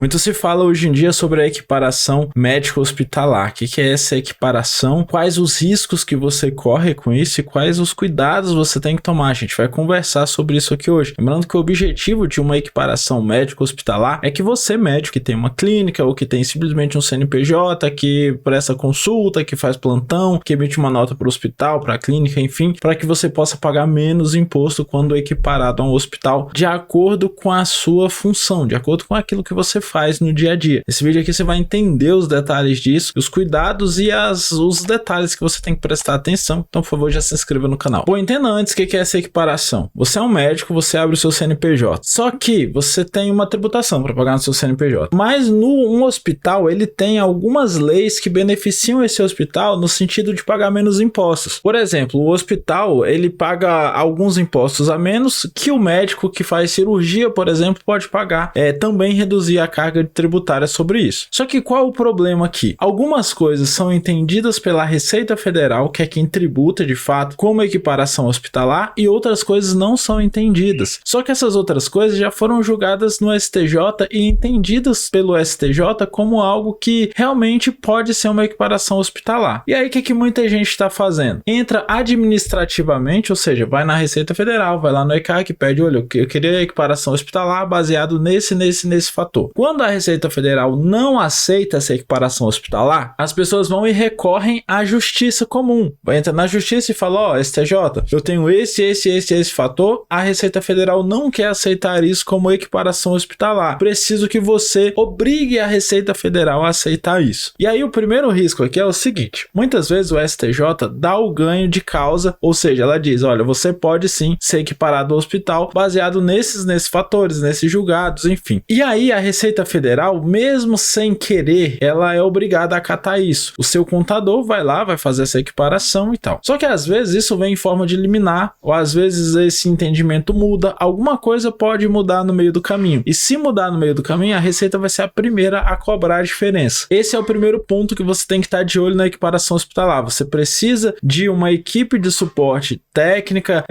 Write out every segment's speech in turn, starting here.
Muito se fala hoje em dia sobre a equiparação médico-hospitalar. O que é essa equiparação? Quais os riscos que você corre com isso e quais os cuidados você tem que tomar? A gente vai conversar sobre isso aqui hoje. Lembrando que o objetivo de uma equiparação médico-hospitalar é que você, médico que tem uma clínica ou que tem simplesmente um CNPJ, que presta consulta, que faz plantão, que emite uma nota para o hospital, para a clínica, enfim, para que você possa pagar menos imposto quando equiparado a um hospital, de acordo com a sua função, de acordo com aquilo que você faz no dia a dia. Nesse vídeo aqui você vai entender os detalhes disso, os cuidados e os detalhes que você tem que prestar atenção. Então, por favor, já se inscreva no canal. Bom, entenda antes o que é essa equiparação. Você é um médico, você abre o seu CNPJ. Só que você tem uma tributação para pagar no seu CNPJ. Mas um hospital, ele tem algumas leis que beneficiam esse hospital no sentido de pagar menos impostos. Por exemplo, o hospital, ele paga alguns impostos a menos que o médico que faz cirurgia, por exemplo, pode pagar. Também reduzir a carga tributária sobre isso. Só que qual o problema aqui? Algumas coisas são entendidas pela Receita Federal, que é quem tributa de fato, como equiparação hospitalar, e outras coisas não são entendidas. Só que essas outras coisas já foram julgadas no STJ e entendidas pelo STJ como algo que realmente pode ser uma equiparação hospitalar. E aí o que muita gente está fazendo? Entra administrativamente, ou seja, vai na Receita Federal, vai lá no ECAC, pede, olha, eu queria equiparação hospitalar baseado nesse fator. Quando a Receita Federal não aceita essa equiparação hospitalar, as pessoas vão e recorrem à justiça comum. Vai entrar na justiça e fala, ó, STJ, eu tenho esse fator, a Receita Federal não quer aceitar isso como equiparação hospitalar. Preciso que você obrigue a Receita Federal a aceitar isso. E aí o primeiro risco aqui é o seguinte, muitas vezes o STJ dá o ganho de causa, ou seja, ela diz, olha, você pode sim ser equiparado ao hospital baseado nesses fatores, nesses julgados, enfim. E aí a Receita Federal, mesmo sem querer, ela é obrigada a acatar isso. O seu contador vai lá, vai fazer essa equiparação e tal. Só que às vezes isso vem em forma de liminar, ou às vezes esse entendimento muda, alguma coisa pode mudar no meio do caminho. E se mudar no meio do caminho, a Receita vai ser a primeira a cobrar a diferença. Esse é o primeiro ponto que você tem que estar de olho na equiparação hospitalar. Você precisa de uma equipe de suporte técnica,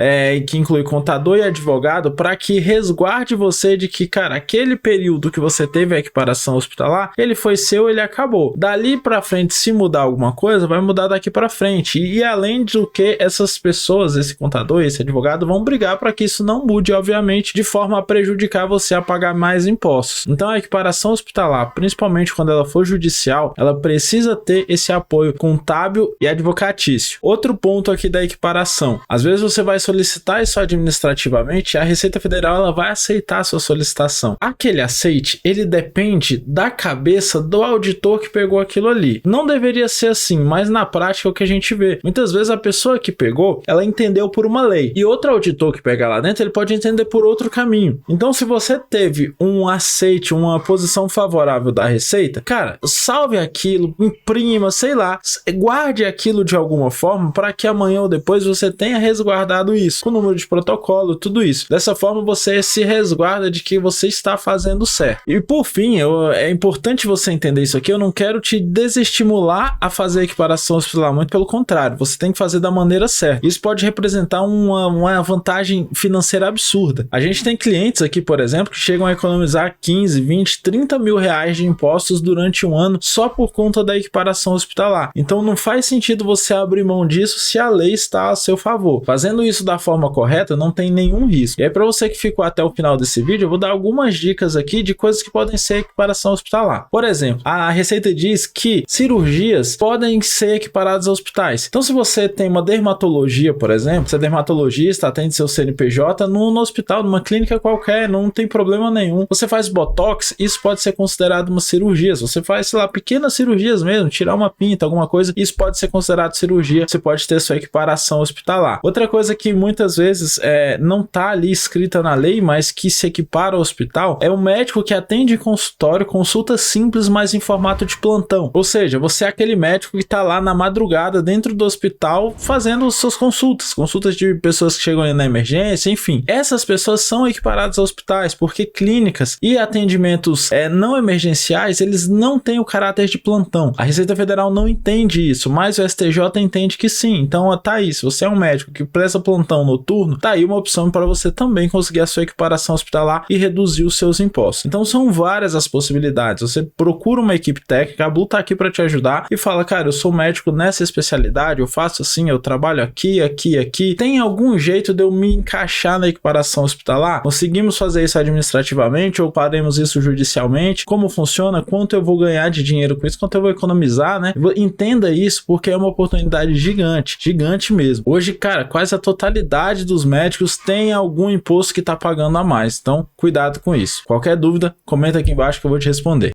que inclui contador e advogado, para que resguarde você de que, cara, aquele período que você teve a equiparação hospitalar, ele foi seu, ele acabou. Dali para frente, se mudar alguma coisa, vai mudar daqui para frente. E além do que, essas pessoas, esse contador e esse advogado, vão brigar para que isso não mude, obviamente, de forma a prejudicar você a pagar mais impostos. Então, a equiparação hospitalar, principalmente quando ela for judicial, ela precisa ter esse apoio contábil e advocatício. Outro ponto aqui da equiparação. Às vezes você vai solicitar isso administrativamente e a Receita Federal ela vai aceitar a sua solicitação. Aquele aceite, ele depende da cabeça do auditor que pegou aquilo ali. Não deveria ser assim, mas na prática é o que a gente vê. Muitas vezes a pessoa que pegou, ela entendeu por uma lei. E outro auditor que pega lá dentro, ele pode entender por outro caminho. Então, se você teve um aceite, uma posição favorável da Receita, cara, salve aquilo, imprima, sei lá, guarde aquilo de alguma forma para que amanhã ou depois você tenha resguardado isso, com o número de protocolo, tudo isso. Dessa forma, você se resguarda de que você está fazendo certo. E por fim, é importante você entender isso aqui, eu não quero te desestimular a fazer a equiparação hospitalar, muito pelo contrário, você tem que fazer da maneira certa. Isso pode representar uma vantagem financeira absurda. A gente tem clientes aqui, por exemplo, que chegam a economizar 15, 20, 30 mil reais de impostos durante um ano só por conta da equiparação hospitalar. Então não faz sentido você abrir mão disso se a lei está a seu favor. Fazendo isso da forma correta, não tem nenhum risco. E aí, para você que ficou até o final desse vídeo, eu vou dar algumas dicas aqui de coisas que podem ser equiparação hospitalar. Por exemplo, a Receita diz que cirurgias podem ser equiparadas a hospitais. Então, se você tem uma dermatologia, por exemplo, você é dermatologista, atende seu CNPJ no hospital, numa clínica qualquer, não tem problema nenhum. Você faz botox, isso pode ser considerado uma cirurgia. Se você faz, sei lá, pequenas cirurgias mesmo, tirar uma pinta, alguma coisa, isso pode ser considerado cirurgia. Você pode ter sua equiparação hospitalar. Outra coisa que muitas vezes não tá ali escrita na lei, mas que se equipara ao hospital, é o médico que atende em consultório, consulta simples, mas em formato de plantão. Ou seja, você é aquele médico que tá lá na madrugada dentro do hospital fazendo suas consultas de pessoas que chegam ali na emergência, enfim. Essas pessoas são equiparadas a hospitais, porque clínicas e atendimentos não emergenciais, eles não têm o caráter de plantão. A Receita Federal não entende isso, mas o STJ entende que sim. Então, tá aí, se você é um médico que presta plantão noturno, tá aí uma opção para você também conseguir a sua equiparação hospitalar e reduzir os seus impostos. Então, são várias as possibilidades. Você procura uma equipe técnica, a Blue tá aqui para te ajudar e fala, cara, eu sou médico nessa especialidade, eu faço assim, eu trabalho aqui, tem algum jeito de eu me encaixar na equiparação hospitalar? Conseguimos fazer isso administrativamente ou faremos isso judicialmente? Como funciona? Quanto eu vou ganhar de dinheiro com isso? Quanto eu vou economizar, né? Entenda isso, porque é uma oportunidade gigante, gigante mesmo. Hoje, cara, quase a totalidade dos médicos tem algum imposto que tá pagando a mais, então cuidado com isso. Qualquer dúvida, comenta aqui embaixo que eu vou te responder.